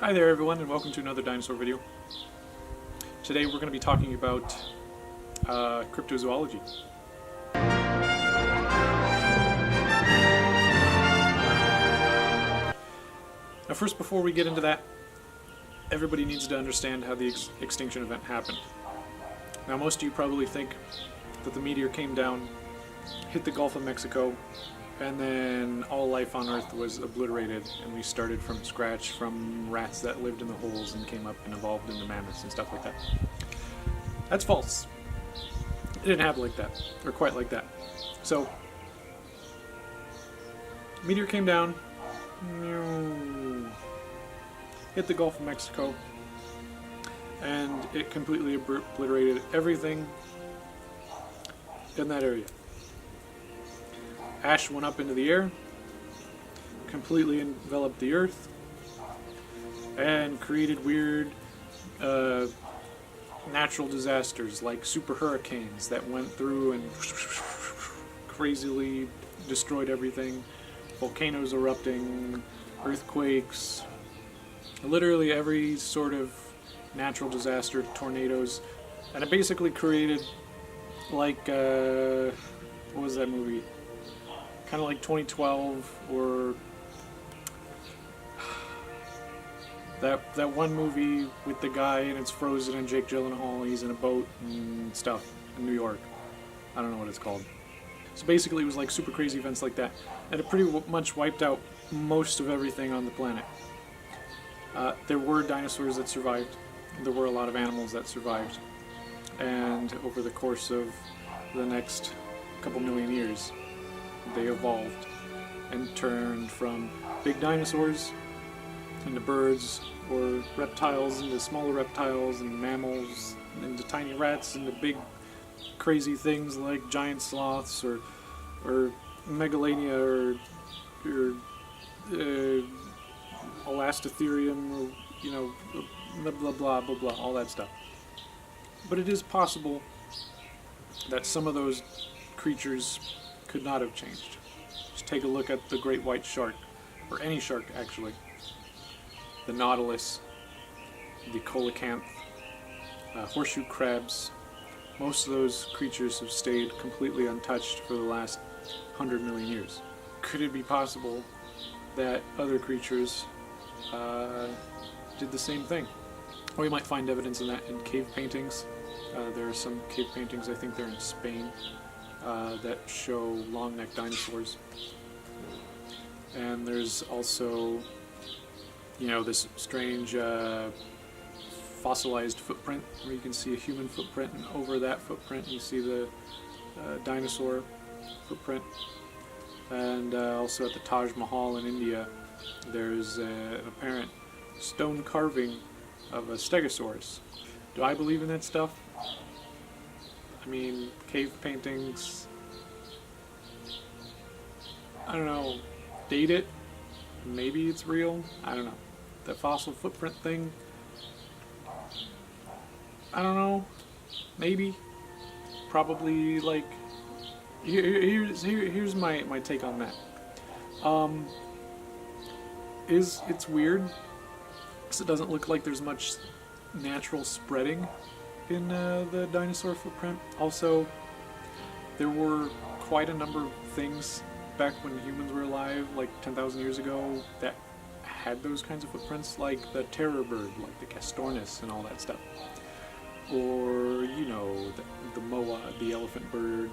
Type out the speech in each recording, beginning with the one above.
Hi there everyone, and welcome to another dinosaur video. Today we're going to be talking about cryptozoology. Now first, before we get into that, everybody needs to understand how the extinction event happened. Now most of you probably think that the meteor came down, hit the Gulf of Mexico, and then all life on Earth was obliterated, and we started from scratch from rats that lived in the holes and came up and evolved into mammoths and stuff like that. That's false. It didn't happen like that, or quite like that. So, meteor came down, hit the Gulf of Mexico, and it completely obliterated everything in that area. Ash went up into the air, completely enveloped the Earth, and created weird natural disasters like super hurricanes that went through and crazily destroyed everything, volcanoes erupting, earthquakes, literally every sort of natural disaster, tornadoes, and it basically created like, what was that movie? Kind of like 2012, or that one movie with the guy and it's frozen and Jake Gyllenhaal, he's in a boat and stuff in New York. I don't know what it's called. So basically it was like super crazy events like that, and it pretty much wiped out most of everything on the planet. There were dinosaurs that survived, there were a lot of animals that survived, and over the course of the next couple million years, they evolved and turned from big dinosaurs into birds, or reptiles into smaller reptiles, and mammals into tiny rats, into big crazy things like giant sloths, or megalania, or Elastotherium, or blah blah blah blah blah, all that stuff. But it is possible that some of those creatures could not have changed. Just take a look at the great white shark, or any shark actually, the nautilus, the coelacanth, horseshoe crabs. Most of those creatures have stayed completely untouched for the last 100 million years. Could it be possible that other creatures did the same thing? Or you might find evidence of that in cave paintings. There are some cave paintings, I think they're in Spain, that show long-necked dinosaurs. And there's also, this strange fossilized footprint where you can see a human footprint, and over that footprint you see the dinosaur footprint. And also at the Taj Mahal in India, there's an apparent stone carving of a stegosaurus. Do I believe in that stuff? I mean, cave paintings, I don't know, date it, maybe it's real, I don't know. The fossil footprint thing, I don't know, maybe, probably. Like, here's my take on that. It's weird, because it doesn't look like there's much natural spreading in the dinosaur footprint. Also, there were quite a number of things back when humans were alive, like 10,000 years ago, that had those kinds of footprints, like the terror bird, like the castornis and all that stuff. Or, the moa, the elephant bird.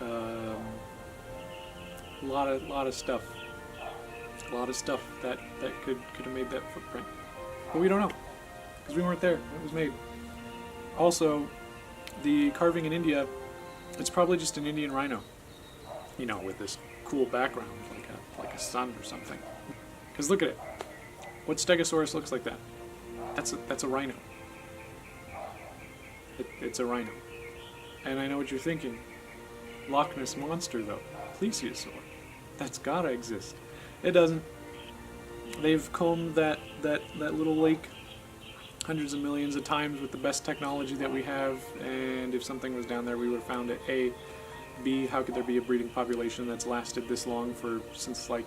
A lot of stuff. A lot of stuff that could have made that footprint. But we don't know, because we weren't there when it was made. Also, the carving in India, it's probably just an Indian rhino, with this cool background, like a sun or something. Because look at it. What stegosaurus looks like that? That's a rhino. It's a rhino. And I know what you're thinking. Loch Ness Monster, though. Plesiosaur. That's gotta exist. It doesn't. They've combed that little lake hundreds of millions of times with the best technology that we have, and if something was down there, we would have found it. A. B. How could there be a breeding population that's lasted this long since like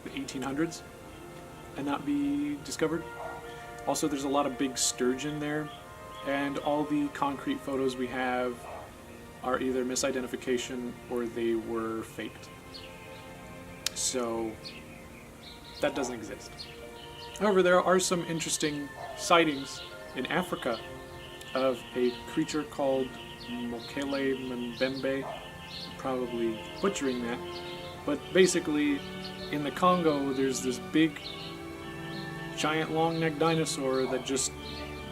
the 1800s and not be discovered? Also, there's a lot of big sturgeon there, and all the concrete photos we have are either misidentification or they were faked. So that doesn't exist. However, there are some interesting sightings in Africa of a creature called Mokele Mbembe. Probably butchering that, but basically in the Congo there's this big giant long-necked dinosaur that just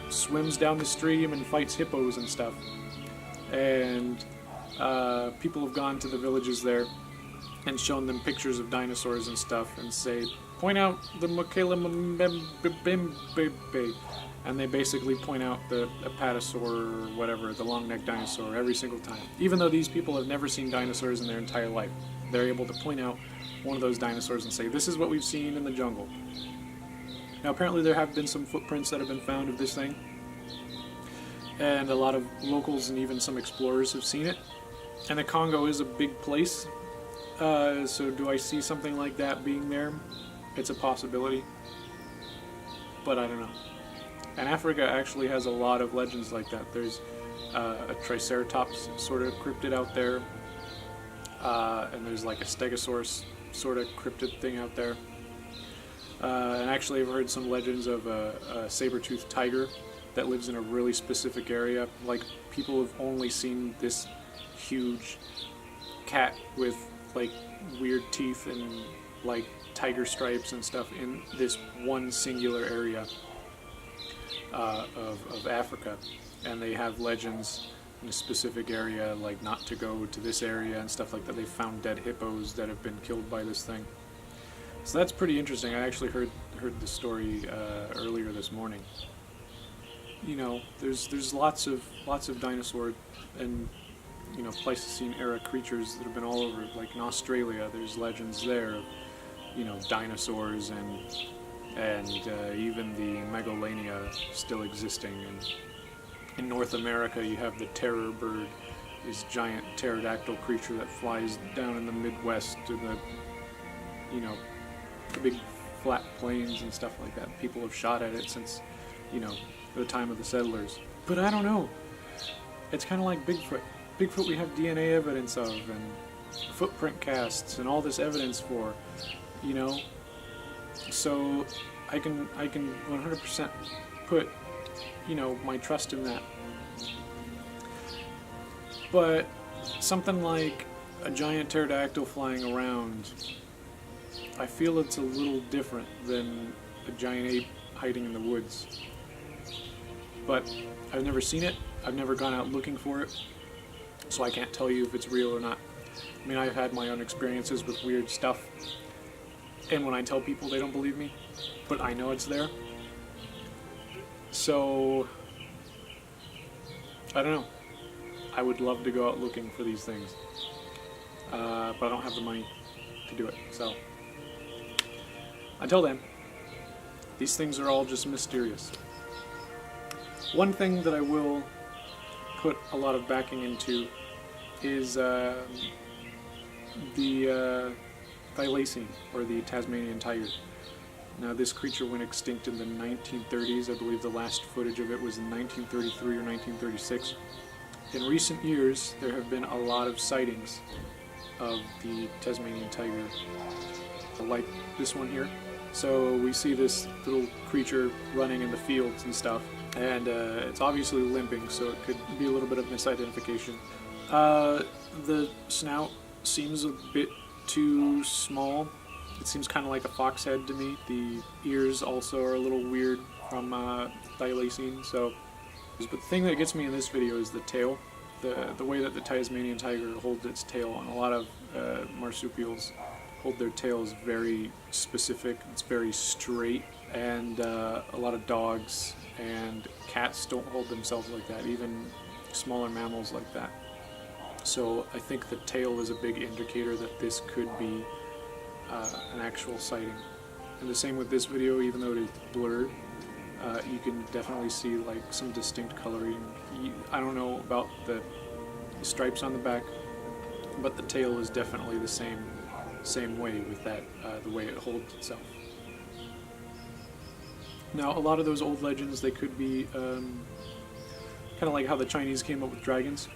swims down the stream and fights hippos and stuff. And people have gone to the villages there and shown them pictures of dinosaurs and stuff and say, point out the Mokele Mbembe, and they basically point out the apatosaur or whatever, the long-necked dinosaur, every single time. Even though these people have never seen dinosaurs in their entire life, they're able to point out one of those dinosaurs and say, this is what we've seen in the jungle. Now apparently there have been some footprints that have been found of this thing, and a lot of locals and even some explorers have seen it. And the Congo is a big place, so do I see something like that being there? It's a possibility, but I don't know. And Africa actually has a lot of legends like that. There's a Triceratops sort of cryptid out there, and there's like a Stegosaurus sort of cryptid thing out there. And actually I've heard some legends of a saber-toothed tiger that lives in a really specific area. Like, people have only seen this huge cat with like weird teeth and like tiger stripes and stuff in this one singular area of Africa, and they have legends in a specific area, like not to go to this area and stuff like that. They found dead hippos that have been killed by this thing. So that's pretty interesting. I actually heard the story earlier this morning. You know, there's lots of dinosaur and, you know, Pleistocene era creatures that have been all over. Like in Australia, there's legends there of, you know, dinosaurs and even the Megalania still existing. And in North America, you have the terror bird, this giant pterodactyl creature that flies down in the Midwest to the, you know, the big flat plains and stuff like that. People have shot at it since, you know, the time of the settlers. But I don't know. It's kind of like Bigfoot. Bigfoot we have DNA evidence of, and footprint casts, and all this evidence for, you know. So I can 100% put, you know, my trust in that. But something like a giant pterodactyl flying around, I feel it's a little different than a giant ape hiding in the woods. But I've never seen it, I've never gone out looking for it, so I can't tell you if it's real or not. I mean, I've had my own experiences with weird stuff, and when I tell people, they don't believe me, but I know it's there. So, I don't know. I would love to go out looking for these things, but I don't have the money to do it, so. Until then, these things are all just mysterious. One thing that I will put a lot of backing into is the thylacine, or the Tasmanian tiger. Now, this creature went extinct in the 1930s. I believe the last footage of it was in 1933 or 1936. In recent years, there have been a lot of sightings of the Tasmanian tiger, like this one here. So we see this little creature running in the fields and stuff, and it's obviously limping, so it could be a little bit of misidentification. The snout seems a bit too small. It seems kind of like a fox head to me. The ears also are a little weird from thylacine. So, but the thing that gets me in this video is the tail. The way that the Tasmanian tiger holds its tail, and a lot of marsupials hold their tails very specific. It's very straight, and a lot of dogs and cats don't hold themselves like that, even smaller mammals like that. So I think the tail is a big indicator that this could be an actual sighting. And the same with this video, even though it is blurred, you can definitely see like some distinct coloring. I don't know about the stripes on the back, but the tail is definitely the same way with that, the way it holds itself. Now, a lot of those old legends, they could be kind of like how the Chinese came up with dragons.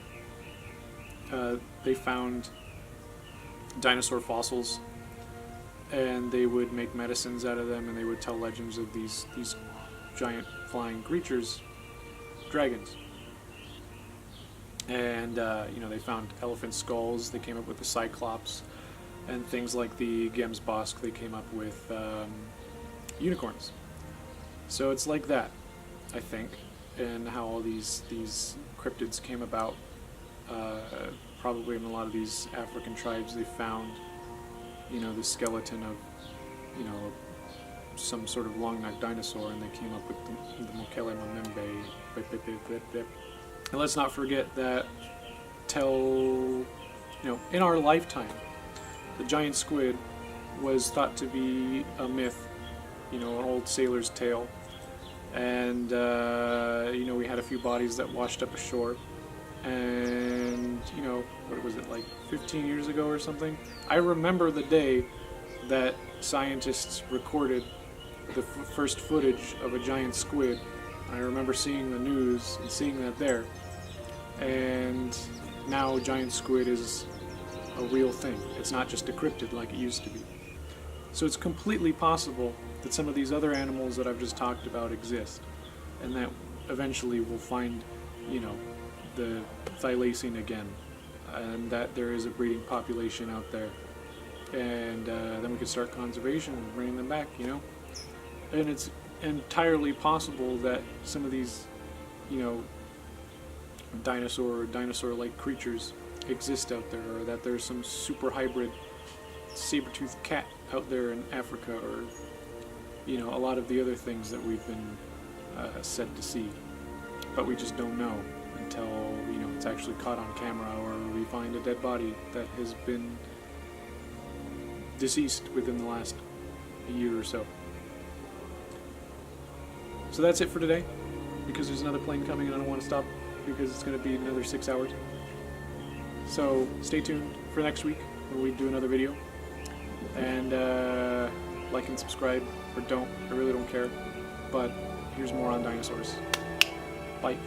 They found dinosaur fossils, and they would make medicines out of them, and they would tell legends of these giant flying creatures, dragons. And they found elephant skulls. They came up with the Cyclops, and things like the Gemsbosk. They came up with unicorns. So it's like that, I think, and how all these cryptids came about. Probably in a lot of these African tribes, they found, the skeleton of, some sort of long-necked dinosaur, and they came up with the Mokele Mamembe. And let's not forget that in our lifetime, the giant squid was thought to be a myth, an old sailor's tale. And, we had a few bodies that washed up ashore. And, what was it, like 15 years ago or something? I remember the day that scientists recorded the first footage of a giant squid. I remember seeing the news and seeing that there. And now giant squid is a real thing. It's not just a cryptid like it used to be. So it's completely possible that some of these other animals that I've just talked about exist, and that eventually we'll find, the thylacine again, and that there is a breeding population out there, and then we could start conservation and bringing them back, And it's entirely possible that some of these, dinosaur-like creatures exist out there, or that there's some super hybrid saber-toothed cat out there in Africa, or a lot of the other things that we've been said to see, but we just don't know until it's actually caught on camera, or we find a dead body that has been deceased within the last year or so. So that's it for today, because there's another plane coming and I don't want to stop because it's going to be another 6 hours. So stay tuned for next week when we do another video, and like and subscribe, or don't. I really don't care. But here's more on dinosaurs. Bye.